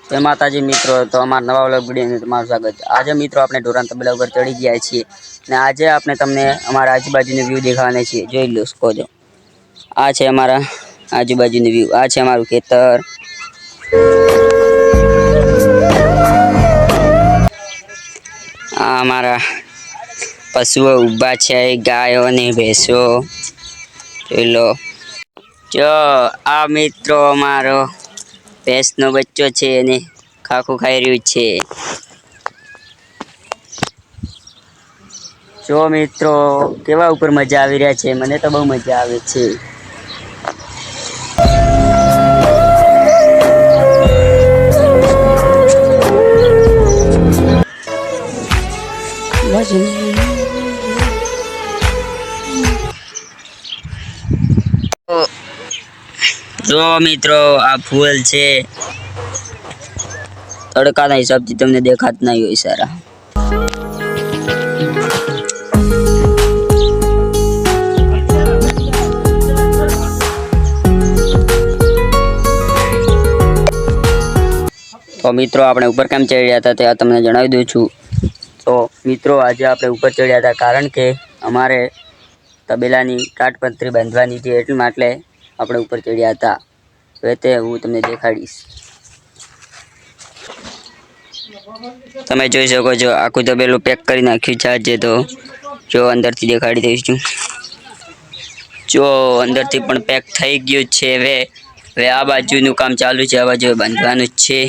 जय माताजी मित्रों। तो अमार नवा व्लॉग विडियो में तमारुं स्वागत है। आज मित्रों आपणे ढोराना तबेला पर चढ़ी गया छीए ने आज आपणे तमने अमारा आजूबाजूनो व्यू देखाडवाना छीए। जोई लो શકો છો। आ छे अमारा आजूबाजूनो व्यू। आ छे अमारुं खेतर। आ अमारा पशुओ ऊभा छे, गायो ने भैंसो। जोई लो। जो आ मित्रों अमारो भैंसनो बच्चो छे ने खाखू खाई रह्यो छे। जो मित्रों केवा ऊपर मजा आवी रह्या छे। मने तो बहु मजा आवे छे। जो मित्रों आ फूल छे तड़का ना हिसाब थी तमने देखात नहीं होय सारा। तो मित्रों आपणे ऊपर केम चढ़्या था ते तमने जणावी दઉં છું। तो मित्रों आज आपणे ऊपर चढ़्या था कारण के अमारे तबेलानी काटपत्री बांधवानी थी એટલે માટે આપણે ઉપર ચડ્યા હતા। હવે તે હું તમને દેખાડીશ। તમે જોઈ શકો છો આખું તબેલું પેક કરી નાખ્યું છે આજે તો જો અંદરથી દેખાડી દઈશ છું। જો અંદરથી પણ પેક થઈ ગયું છે। હવે આ બાજુનું કામ ચાલુ છે। આ બાજુ બાંધવાનું છે।